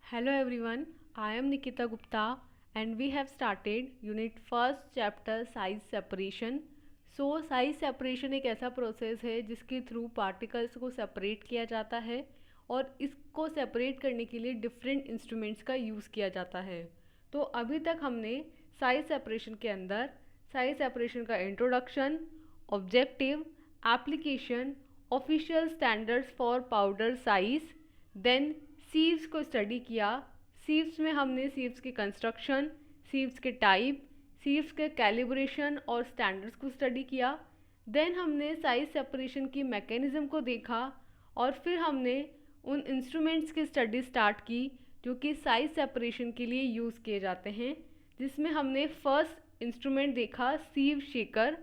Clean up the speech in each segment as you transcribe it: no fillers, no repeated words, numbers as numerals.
Hello everyone, I am Nikita Gupta and we have started unit first chapter size separation. Size separation एक ऐसा process है जिसके through particles को separate किया जाता है और इसको सेपरेट करने के लिए डिफरेंट इंस्ट्रूमेंट्स का यूज़ किया जाता है। तो अभी तक हमने साइज सेपरेशन के अंदर साइज सेपरेशन का introduction, objective, application, official standards for powder size, then sieves को स्टडी किया। सीव्स में हमने सीव्स की कंस्ट्रक्शन, सीव्स के टाइप, सीव्स के कैलिब्रेशन और स्टैंडर्ड्स को स्टडी किया। देन हमने साइज सेपरेशन की मैकेनिज़्म को देखा और फिर हमने उन इंस्ट्रूमेंट्स की स्टडी स्टार्ट की जो कि साइज सेपरेशन के लिए यूज़ किए जाते हैं, जिसमें हमने फर्स्ट इंस्ट्रूमेंट देखा सीव शेकर।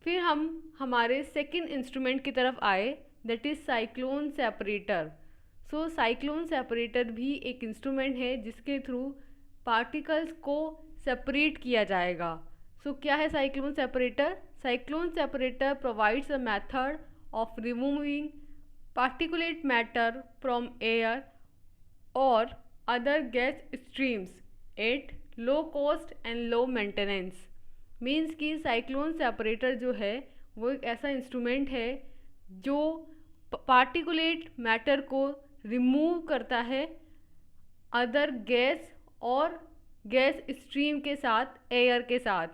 फिर हम हमारे सेकंड इंस्ट्रूमेंट की तरफ आए, that is cyclone separator. Cyclone separator भी एक इंस्ट्रूमेंट है जिसके थ्रू पार्टिकल्स को सेपरेट किया जाएगा। क्या है cyclone separator? Cyclone separator provides a method of removing particulate matter from air और other gas streams at low cost and low maintenance. Means कि साइक्लोन सेपरेटर जो है वो एक ऐसा इंस्ट्रूमेंट है जो पार्टिकुलेट मैटर को रिमूव करता है अदर गैस और गैस स्ट्रीम के साथ, एयर के साथ।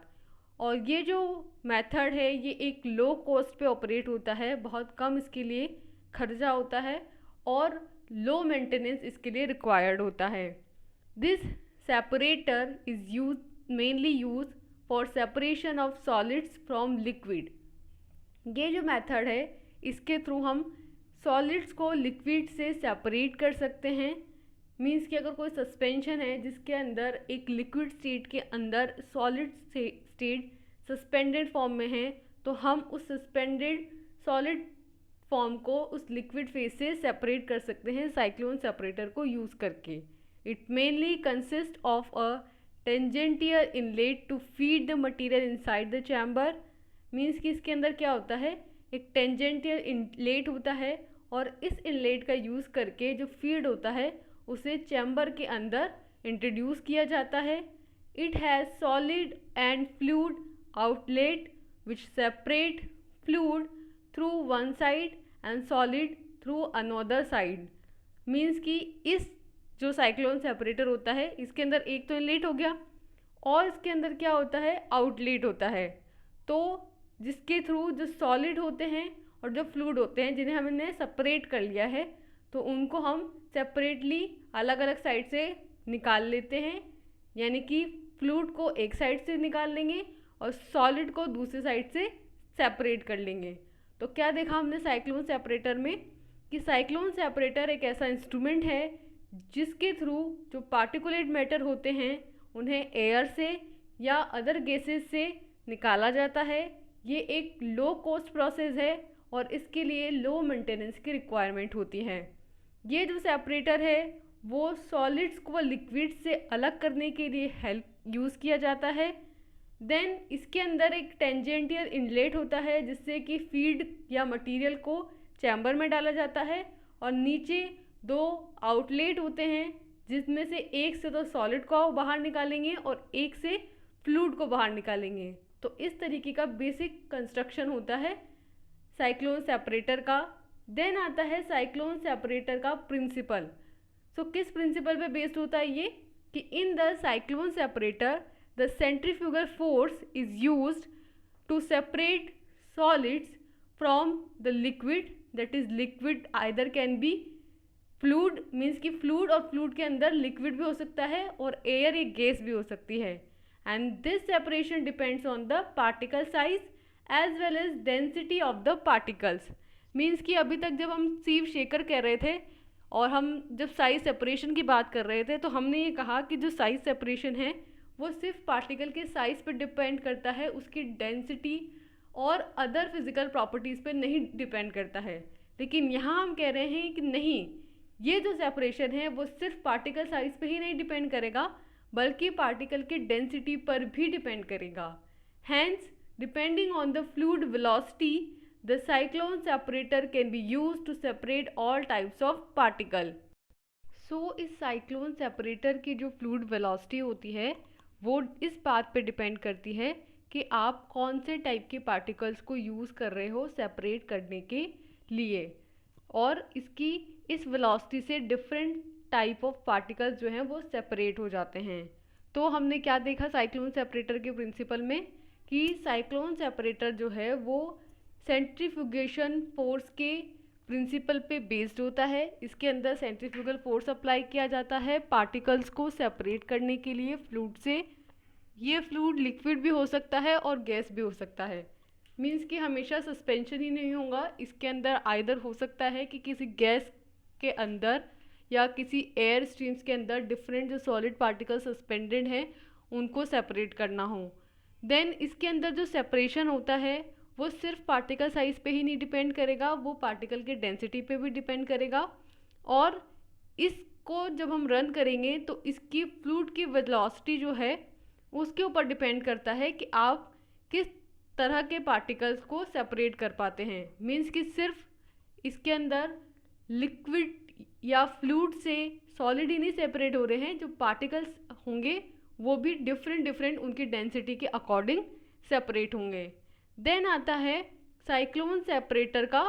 और ये जो मेथड है ये एक लो कॉस्ट पे ऑपरेट होता है, बहुत कम इसके लिए खर्चा होता है और लो मेंटेनेंस इसके लिए रिक्वायर्ड होता है। This separator is use mainly use for separation of solids from liquid. ये जो मेथड है इसके थ्रू हम सॉलिड्स को लिक्विड से सेपरेट कर सकते हैं। मीन्स कि अगर कोई सस्पेंशन है जिसके अंदर एक लिक्विड स्टेट के अंदर सॉलिड स्टेट सस्पेंडेड फॉर्म में है, तो हम उस सस्पेंडेड सॉलिड फॉर्म को उस लिक्विड फेज से सेपरेट कर सकते हैं साइक्लोन सेपरेटर को यूज़ करके। It mainly consist of a tangential inlet to feed the material inside the chamber. Means कि इसके अंदर क्या होता है, एक टेंजेंटियल इनलेट होता है और इस इनलेट का यूज़ करके जो फीड होता है उसे चैम्बर के अंदर इंट्रोड्यूस किया जाता है। It has solid and fluid outlet which separate fluid through one side and solid through another side. Means कि इस जो साइक्लोन सेपरेटर होता है इसके अंदर एक तो इनलेट हो गया और इसके अंदर क्या होता है, आउटलेट होता है। तो जिसके थ्रू जो सॉलिड होते हैं और जो फ्लूइड होते हैं जिन्हें हमने सेपरेट कर लिया है, तो उनको हम सेपरेटली अलग अलग साइड से निकाल लेते हैं। यानी कि फ्लूइड को एक साइड से निकाल लेंगे और सॉलिड को दूसरी साइड से सेपरेट कर लेंगे। तो क्या देखा हमने साइक्लोन सेपरेटर में कि साइक्लोन सेपरेटर एक ऐसा इंस्ट्रूमेंट है जिसके थ्रू जो पार्टिकुलेट मैटर होते हैं उन्हें एयर से या अदर गैसेस से निकाला जाता है। ये एक लो कॉस्ट प्रोसेस है और इसके लिए लो मेंटेनेंस की रिक्वायरमेंट होती है। ये जो सेपरेटर है वो सॉलिड्स को लिक्विड से अलग करने के लिए हेल्प यूज़ किया जाता है। देन इसके अंदर एक टेंजेंटियल इनलेट होता है जिससे कि फीड या मटेरियल को चैम्बर में डाला जाता है और नीचे दो आउटलेट होते हैं जिसमें से एक से तो सॉलिड को बाहर निकालेंगे और एक से फ्लूइड को बाहर निकालेंगे। तो इस तरीके का बेसिक कंस्ट्रक्शन होता है साइक्लोन सेपरेटर का। देन आता है साइक्लोन सेपरेटर का प्रिंसिपल। किस प्रिंसिपल पे बेस्ड होता है ये कि in the cyclone separator the centrifugal force is used to separate solids from the liquid, that is liquid either can be fluid, means कि फ्लूइड और फ्लूइड के अंदर लिक्विड भी हो सकता है और एयर या गैस भी हो सकती है। And this separation depends on the particle size as well as density of the particles. Means कि अभी तक जब हम सीव शेकर कह रहे थे और हम जब साइज सेपरेशन की बात कर रहे थे तो हमने ये कहा कि जो साइज सेपरेशन है वो सिर्फ पार्टिकल के साइज़ पर डिपेंड करता है, उसकी डेंसिटी और अदर फिजिकल प्रॉपर्टीज़ पे नहीं डिपेंड करता है। लेकिन यहाँ हम कह रहे हैं कि नहीं, ये जो सेपरेशन है वो सिर्फ पार्टिकल साइज़ पे ही नहीं डिपेंड करेगा बल्कि पार्टिकल की डेंसिटी पर भी डिपेंड करेगा। Hence depending on the fluid velocity the cyclone separator can be used to separate all types of particle. इस साइक्लोन सेपरेटर की जो फ्लूइड वेलोसिटी होती है वो इस बात पे डिपेंड करती है कि आप कौन से टाइप के पार्टिकल्स को यूज़ कर रहे हो सेपरेट करने के लिए, और इसकी इस वेलोसिटी से डिफरेंट टाइप ऑफ पार्टिकल्स जो हैं वो सेपरेट हो जाते हैं। तो हमने क्या देखा साइक्लोन सेपरेटर के प्रिंसिपल में, कि साइक्लोन सेपरेटर जो है वो सेंट्रीफ्यूगेशन फोर्स के प्रिंसिपल पे बेस्ड होता है। इसके अंदर सेंट्रीफ्यूगल फोर्स अप्लाई किया जाता है पार्टिकल्स को सेपरेट करने के लिए फ्लूइड से। ये फ्लूइड लिक्विड भी हो सकता है और गैस भी हो सकता है, मीन्स कि हमेशा सस्पेंशन ही नहीं होगा। इसके अंदर आइदर हो सकता है कि किसी गैस के अंदर या किसी एयर स्ट्रीम्स के अंदर डिफरेंट जो सॉलिड पार्टिकल सस्पेंडेड हैं उनको सेपरेट करना हो। देन इसके अंदर जो सेपरेशन होता है वो सिर्फ पार्टिकल साइज पे ही नहीं डिपेंड करेगा, वो पार्टिकल के डेंसिटी पे भी डिपेंड करेगा। और इसको जब हम रन करेंगे तो इसकी फ्लूइड की वेलोसिटी जो है उसके ऊपर डिपेंड करता है कि आप किस तरह के पार्टिकल्स को सेपरेट कर पाते हैं। मीन्स कि सिर्फ इसके अंदर लिक्विड या फ्लूइड से सॉलिड ही नहीं सेपरेट हो रहे हैं, जो पार्टिकल्स होंगे वो भी डिफरेंट उनकी डेंसिटी के अकॉर्डिंग सेपरेट होंगे। देन आता है साइक्लोन सेपरेटर का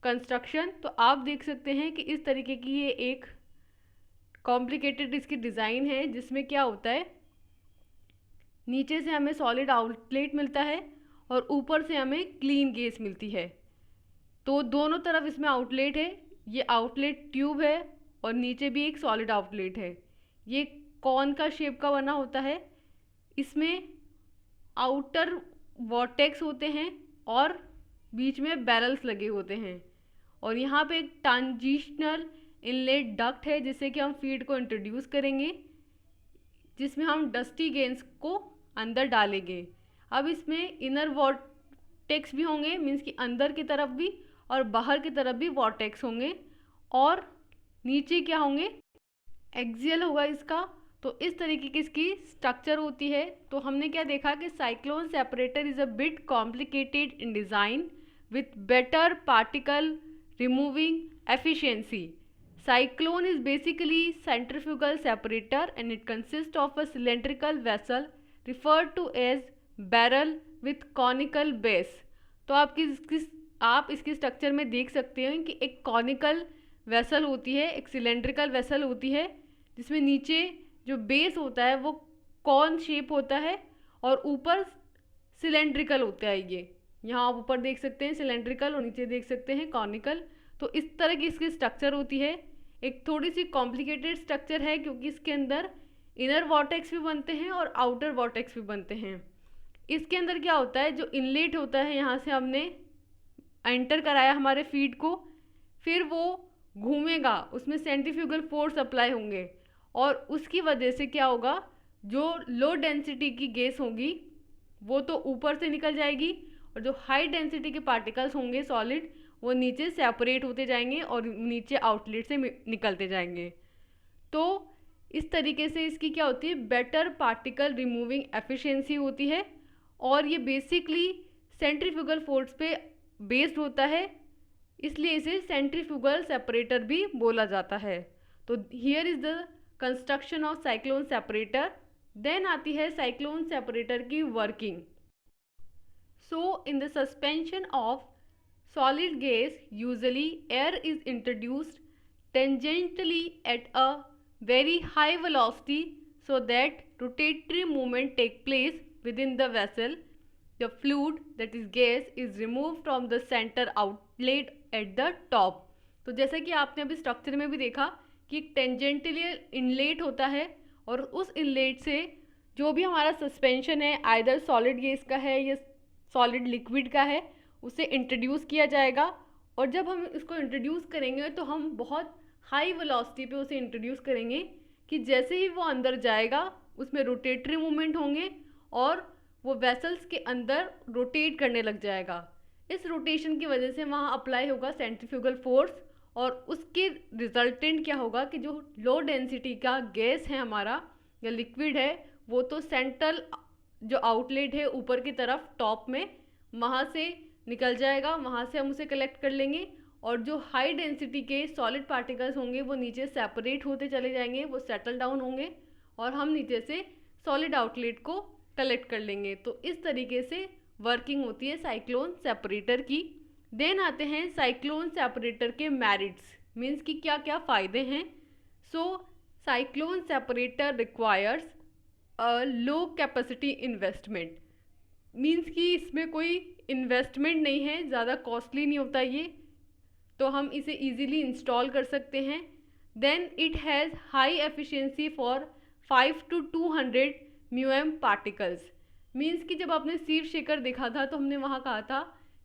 कंस्ट्रक्शन। तो आप देख सकते हैं कि इस तरीके की ये एक कॉम्प्लिकेटेड इसकी डिज़ाइन है, जिसमें क्या होता है, नीचे से हमें सॉलिड आउटलेट मिलता है और ऊपर से हमें क्लीन गैस मिलती है। तो दोनों तरफ इसमें आउटलेट है, ये आउटलेट ट्यूब है और नीचे भी एक सॉलिड आउटलेट है। ये कॉन का शेप का बना होता है। इसमें आउटर वॉर्टेक्स होते हैं और बीच में बैरल्स लगे होते हैं, और यहाँ पे एक ट्रांजिशनल इनलेट डक्ट है जिससे कि हम फीड को इंट्रोड्यूस करेंगे, जिसमें हम डस्टी गैस को अंदर डालेंगे। अब इसमें इनर वॉर्टेक्स भी होंगे, मीन्स कि अंदर की तरफ भी और बाहर की तरफ भी वॉर्टेक्स होंगे, और नीचे क्या होंगे, एक्सियल होगा इसका। तो इस तरीके की इसकी स्ट्रक्चर होती है। तो हमने क्या देखा कि cyclone separator is a bit complicated in design with better particle removing efficiency. Cyclone is basically centrifugal separator and it consists of a cylindrical vessel referred to as barrel with conical base। तो आप इसकी structure में देख सकते हैं कि एक conical vessel होती है, एक सिलेंड्रिकल वेसल होती है, जिसमें नीचे जो बेस होता है वो कॉन शेप होता है और ऊपर सिलेंड्रिकल होता है। ये यहाँ आप ऊपर देख सकते हैं सिलेंड्रिकल और नीचे देख सकते हैं कॉनिकल। तो इस तरह की इसकी स्ट्रक्चर होती है। एक थोड़ी सी कॉम्प्लिकेटेड स्ट्रक्चर है क्योंकि इसके अंदर इनर वॉर्टेक्स भी बनते हैं और आउटर वॉर्टेक्स भी बनते हैं। इसके अंदर क्या होता है, जो इनलेट होता है, यहाँ से हमने एंटर कराया हमारे फीड को, फिर वो घूमेगा, उसमें सेंट्रीफ्यूगल फोर्स अप्लाई होंगे और उसकी वजह से क्या होगा, जो लो डेंसिटी की गैस होगी वो तो ऊपर से निकल जाएगी और जो हाई डेंसिटी के पार्टिकल्स होंगे सॉलिड वो नीचे सेपरेट होते जाएंगे और नीचे आउटलेट से निकलते जाएंगे। तो इस तरीके से इसकी क्या होती है, बेटर पार्टिकल रिमूविंग एफिशिएंसी होती है और ये बेसिकली सेंट्रीफ्यूगल फोर्स पे बेस्ड होता है, इसलिए इसे सेंट्रीफ्यूगल सेपरेटर भी बोला जाता है। तो here is the construction of cyclone separator. Then आती है साइक्लोन सेपरेटर की working. So in the suspension of solid gas, usually air is introduced tangentially at a very high velocity so that rotatory movement take place within the vessel. The fluid, that is gas, is removed from the center outlet at the top। तो जैसा कि आपने अभी structure में भी देखा कि एक टेंजेंटली इनलेट होता है और उस इनलेट से जो भी हमारा सस्पेंशन है, आइदर सॉलिड गैस का है या सॉलिड लिक्विड का है, उसे इंट्रोड्यूस किया जाएगा। और जब हम इसको इंट्रोड्यूस करेंगे तो हम बहुत हाई वेलोसिटी पे उसे इंट्रोड्यूस करेंगे कि जैसे ही वो अंदर जाएगा उसमें रोटेटरी मूवमेंट होंगे और वो वेसल्स के अंदर रोटेट करने लग जाएगा। इस रोटेशन की वजह से वहाँ अप्लाई होगा सेंट्रीफ्यूगल फोर्स और उसके रिजल्टेंट क्या होगा कि जो लो डेंसिटी का गैस है हमारा या लिक्विड है वो तो सेंट्रल जो आउटलेट है ऊपर की तरफ टॉप में, वहाँ से निकल जाएगा, वहाँ से हम उसे कलेक्ट कर लेंगे और जो हाई डेंसिटी के सॉलिड पार्टिकल्स होंगे वो नीचे सेपरेट होते चले जाएंगे, वो सेटल डाउन होंगे और हम नीचे से सॉलिड आउटलेट को कलेक्ट कर लेंगे। तो इस तरीके से वर्किंग होती है साइक्लोन सेपरेटर की। देन आते हैं साइक्लोन सेपरेटर के मेरिट्स, मीन्स कि क्या क्या फ़ायदे हैं। So cyclone separator requires a low capacity investment, means कि इसमें कोई इन्वेस्टमेंट नहीं है, ज़्यादा कॉस्टली नहीं होता ये, तो हम इसे इजीली इंस्टॉल कर सकते हैं। Then it has high efficiency for 5 to 200 म्यूएम पार्टिकल्स, मीन्स कि जब आपने सीव शेकर देखा था तो हमने वहाँ कहा था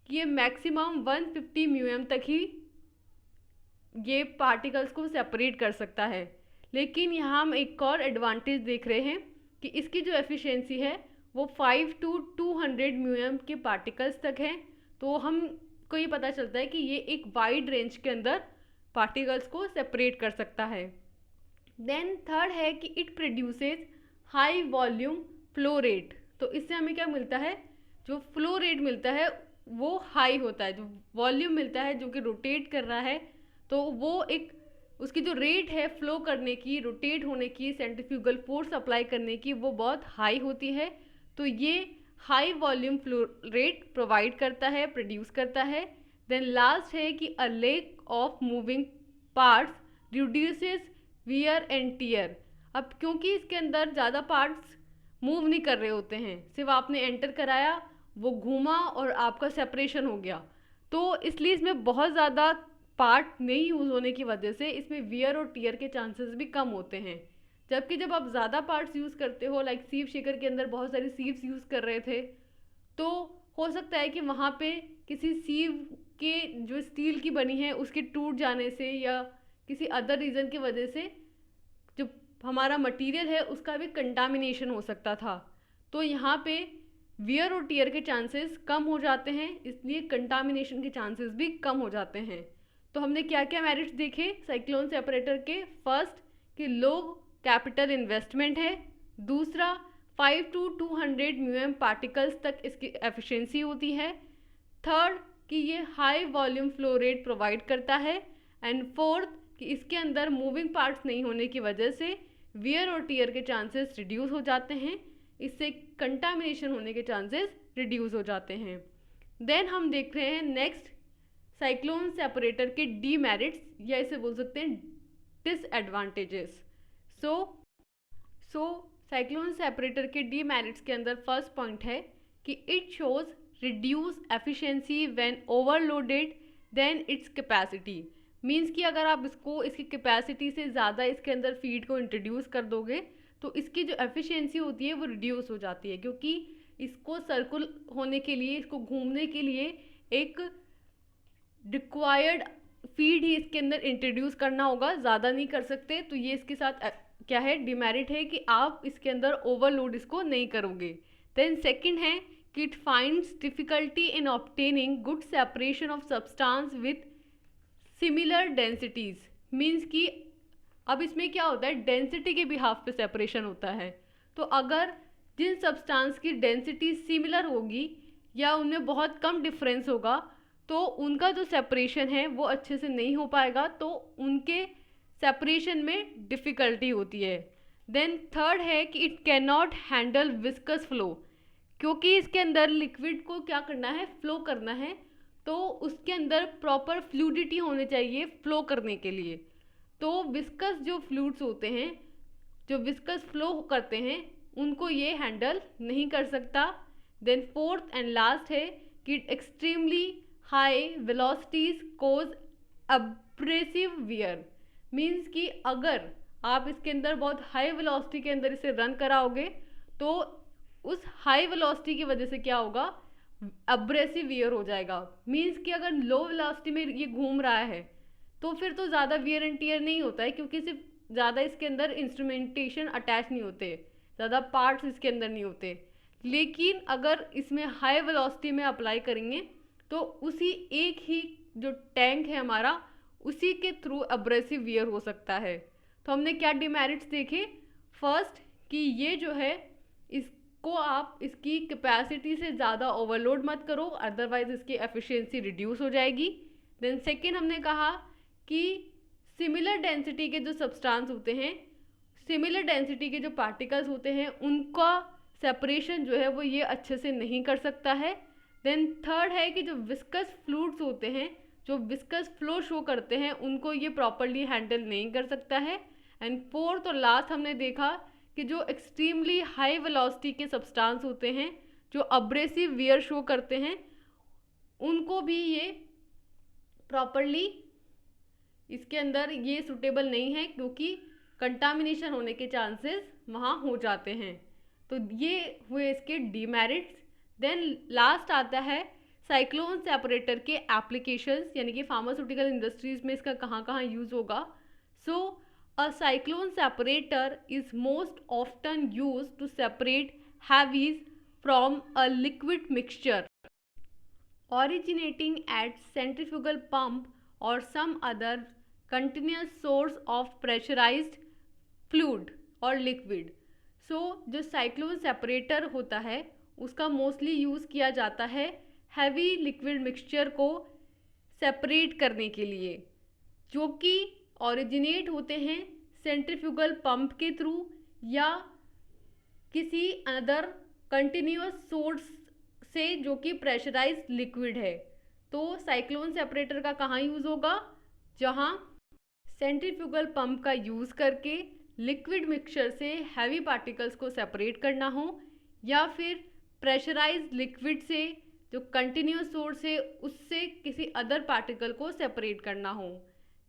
कि ये मैक्सिमम 150 म्यूएम तक ही ये पार्टिकल्स को सेपरेट कर सकता है। लेकिन यहाँ हम एक और एडवांटेज देख रहे हैं कि इसकी जो एफिशिएंसी है वो 5 to 200 म्यूएम के पार्टिकल्स तक है। तो हमको ये पता चलता है कि ये एक वाइड रेंज के अंदर पार्टिकल्स को सेपरेट कर सकता है। देन थर्ड है कि it produces high volume flow rate, तो इससे हमें क्या मिलता है, जो फ्लो रेट मिलता है वो हाई होता है, जो वॉल्यूम मिलता है जो कि रोटेट कर रहा है तो वो एक उसकी जो रेट है फ्लो करने की, रोटेट होने की, सेंट्रीफ्यूगल फोर्स अप्लाई करने की, वो बहुत हाई होती है। तो ये high volume flow rate provide करता है, प्रोड्यूस करता है। देन लास्ट है कि a lack of moving parts reduces wear and tear. अब क्योंकि इसके अंदर ज़्यादा पार्ट्स मूव नहीं कर रहे होते हैं, सिर्फ आपने एंटर कराया, वो घूमा और आपका सेपरेशन हो गया, तो इसलिए इसमें बहुत ज़्यादा पार्ट नहीं यूज़ होने की वजह से इसमें वियर और टियर के चांसेस भी कम होते हैं। जबकि जब आप ज़्यादा पार्ट्स यूज़ करते हो, लाइक सीव शेकर के अंदर बहुत सारी सीव्स यूज़ कर रहे थे, तो हो सकता है कि वहाँ पे किसी सीव के जो स्टील की बनी है उसके टूट जाने से या किसी अदर रीज़न की वजह से जो हमारा मटेरियल है उसका भी कंटामिनेशन हो सकता था। तो यहाँ पे वियर और टियर के चांसेस कम हो जाते हैं, इसलिए कंटामिनेशन के चांसेस भी कम हो जाते हैं। तो हमने क्या क्या मेरिट्स देखे साइक्लोन सेपरेटर के। फर्स्ट कि लो कैपिटल इन्वेस्टमेंट है, दूसरा 5 to 200 म्यूएम पार्टिकल्स तक इसकी एफिशिएंसी होती है, थर्ड कि ये high volume flow rate provide करता है, एंड फोर्थ कि इसके अंदर मूविंग पार्ट्स नहीं होने की वजह से वियर और टियर के चांसेस रिड्यूस हो जाते हैं, इससे कंटामिनेशन होने के चांसेस रिड्यूस हो जाते हैं। देन हम देख रहे हैं नेक्स्ट साइक्लोन सेपरेटर के डीमेरिट्स या इसे बोल सकते हैं डिसएडवांटेजेस। सो साइक्लोन सेपरेटर के डीमेरिट्स के अंदर फर्स्ट पॉइंट है कि it shows reduce efficiency when overloaded then its capacity, means कि अगर आप इसको इसकी कैपेसिटी से ज़्यादा इसके अंदर फीड को इंट्रोड्यूस कर दोगे तो इसकी जो एफिशिएंसी होती है वो रिड्यूस हो जाती है, क्योंकि इसको सर्कुल होने के लिए, इसको घूमने के लिए एक रिक्वायर्ड फीड ही इसके अंदर इंट्रोड्यूस करना होगा, ज़्यादा नहीं कर सकते। तो ये इसके साथ क्या है, डिमेरिट है कि आप इसके अंदर ओवरलोड इसको नहीं करोगे। देन सेकंड है कि it finds difficulty in obtaining good separation of substance with similar densities, means कि अब इसमें क्या होता है, डेंसिटी के बिहाफ पे सेपरेशन होता है। तो अगर जिन सब्सटेंस की डेंसिटी सिमिलर होगी या उनमें बहुत कम डिफरेंस होगा तो उनका जो सेपरेशन है वो अच्छे से नहीं हो पाएगा, तो उनके सेपरेशन में डिफ़िकल्टी होती है। देन थर्ड है कि it can not handle viscous flow, क्योंकि इसके अंदर लिक्विड को क्या करना है, फ्लो करना है, तो उसके अंदर प्रॉपर फ्लूडिटी होनी चाहिए फ्लो करने के लिए। तो विस्कस जो फ्लूइड्स होते हैं, जो विस्कस फ्लो करते हैं, उनको ये हैंडल नहीं कर सकता। देन फोर्थ एंड लास्ट है कि एक्सट्रीमली हाई वेलोसिटीज कोज अब्रेसिव वियर, मीन्स कि अगर आप इसके अंदर बहुत हाई वेलोसिटी के अंदर इसे रन कराओगे तो उस हाई वेलोसिटी की वजह से क्या होगा, अब्रेसिव वियर हो जाएगा। मीन्स कि अगर लो वेलोसिटी में ये घूम रहा है तो फिर तो ज़्यादा वियर एंड टियर नहीं होता है, क्योंकि सिर्फ ज़्यादा इसके अंदर इंस्ट्रूमेंटेशन अटैच नहीं होते, ज़्यादा पार्ट्स इसके अंदर नहीं होते। लेकिन अगर इसमें हाई वेलोसिटी में अप्लाई करेंगे तो उसी एक ही जो टैंक है हमारा, उसी के थ्रू अब्रेसिव वियर हो सकता है। तो हमने क्या डिमेरिट्स देखे, फर्स्ट कि ये जो है इसको आप इसकी कैपेसिटी से ज़्यादा ओवरलोड मत करो, अदरवाइज इसकी एफिशिएंसी रिड्यूस हो जाएगी। देन सेकेंड हमने कहा कि सिमिलर डेंसिटी के जो सब्सटेंस होते हैं, सिमिलर डेंसिटी के जो पार्टिकल्स होते हैं, उनका सेपरेशन जो है वो ये अच्छे से नहीं कर सकता है। देन थर्ड है कि जो विस्कस फ्लूइड्स होते हैं, जो विस्कस फ्लो शो करते हैं, उनको ये प्रॉपरली हैंडल नहीं कर सकता है। एंड फोर्थ और लास्ट हमने देखा कि जो एक्सट्रीमली हाई वेलोसिटी के सब्सटेंस होते हैं, जो अब्रेसिव वियर शो करते हैं, उनको भी ये प्रॉपरली इसके अंदर ये सुटेबल नहीं है, क्योंकि कंटामिनेशन होने के चांसेस वहाँ हो जाते हैं। तो ये हुए इसके डीमेरिट्स। देन लास्ट आता है साइक्लोन सेपरेटर के एप्लीकेशंस, यानी कि फार्मास्यूटिकल इंडस्ट्रीज में इसका कहाँ कहाँ यूज़ होगा। So a cyclone separator is most often use to separate heavies from a liquid mixture originating at centrifugal pump or some other continuous source of pressurized fluid or liquid. So जो cyclone separator होता है उसका mostly use किया जाता है heavy liquid mixture को separate करने के लिए, जो कि ओरिजिनेट होते हैं सेंट्रीफ्यूगल पंप के थ्रू या किसी अदर कंटिन्यूस सोर्स से जो कि प्रेशराइज्ड लिक्विड है। तो साइक्लोन सेपरेटर का कहाँ यूज़ होगा? जहाँ सेंट्रीफ्यूगल पंप का यूज़ करके लिक्विड मिक्सचर से हैवी पार्टिकल्स को सेपरेट करना हो, या फिर प्रेशराइज्ड लिक्विड से जो कंटिन्यूस सोर्स है उससे किसी अदर पार्टिकल को सेपरेट करना हो।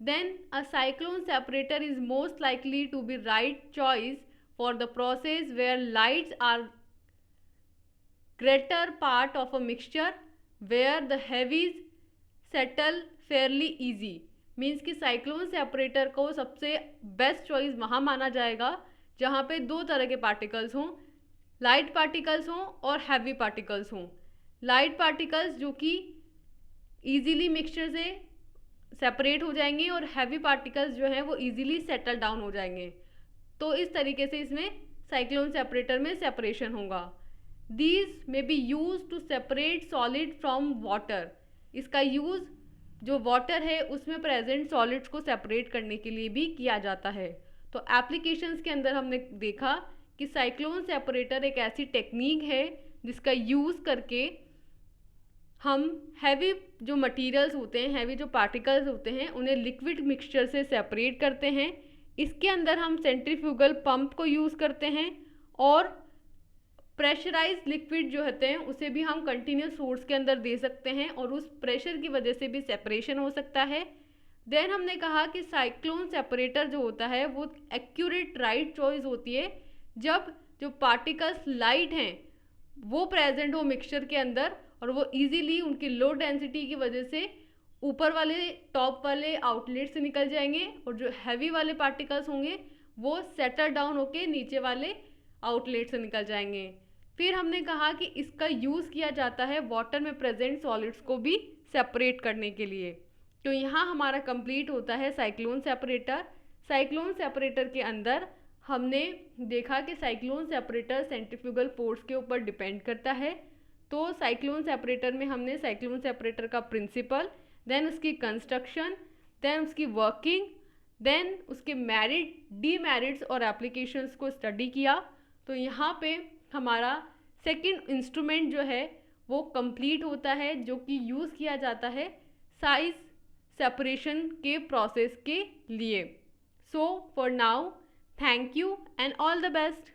Then a cyclone separator is most likely to be right choice for the process where lights are greater part of a mixture where the heavies settle fairly easy. Means कि cyclone separator को सबसे best choice वहाँ माना जाएगा जहाँ पे दो तरह के पार्टिकल्स हों, लाइट पार्टिकल्स हों और हैवी पार्टिकल्स हों। लाइट पार्टिकल्स जो कि ईजीली मिक्सचर से सेपरेट हो जाएंगे और हैवी पार्टिकल्स जो हैं वो ईजीली सेटल डाउन हो जाएंगे। तो इस तरीके से इसमें साइक्लोन सेपरेटर में सेपरेशन होगा। These may be used to separate solid from water. इसका यूज़ जो वाटर है उसमें प्रेजेंट सॉलिड्स को सेपरेट करने के लिए भी किया जाता है। तो एप्लीकेशंस के अंदर हमने देखा कि साइक्लोन सेपरेटर एक ऐसी टेक्निक है जिसका यूज़ करके हम हैवी जो मटेरियल्स होते हैं, हैवी जो पार्टिकल्स होते हैं, उन्हें लिक्विड मिक्सचर से सेपरेट करते हैं। इसके अंदर हम सेंट्रीफ्यूगल पंप को यूज़ करते हैं और प्रेशराइज्ड लिक्विड जो होते हैं उसे भी हम कंटिन्यूस सोर्स के अंदर दे सकते हैं और उस प्रेशर की वजह से भी सेपरेशन हो सकता है। देन हमने कहा कि साइक्लोन सेपरेटर जो होता है वो एक्यूरेट राइट चॉइस होती है जब जो पार्टिकल्स लाइट हैं वो प्रेजेंट हो मिक्सचर के अंदर और वो इजीली उनकी लो डेंसिटी की वजह से ऊपर वाले टॉप वाले आउटलेट से निकल जाएंगे और जो हैवी वाले पार्टिकल्स होंगे वो सेटल डाउन होके नीचे वाले आउटलेट से निकल जाएंगे। फिर हमने कहा कि इसका यूज़ किया जाता है वाटर में प्रेजेंट सॉलिड्स को भी सेपरेट करने के लिए। तो यहाँ हमारा कंप्लीट होता है साइक्लोन सेपरेटर। साइक्लोन सेपरेटर के अंदर हमने देखा कि साइक्लोन सेपरेटर सेंट्रीफ्यूगल फोर्स के ऊपर डिपेंड करता है। तो साइक्लोन सेपरेटर में हमने साइक्लोन सेपरेटर का प्रिंसिपल, देन उसकी कंस्ट्रक्शन, देन उसकी वर्किंग, देन उसके मेरिट, डीमेरिट्स और एप्लीकेशंस को स्टडी किया। तो यहाँ पे हमारा सेकंड इंस्ट्रूमेंट जो है वो कंप्लीट होता है, जो कि यूज़ किया जाता है साइज सेपरेशन के प्रोसेस के लिए। So for now, thank you and all the best.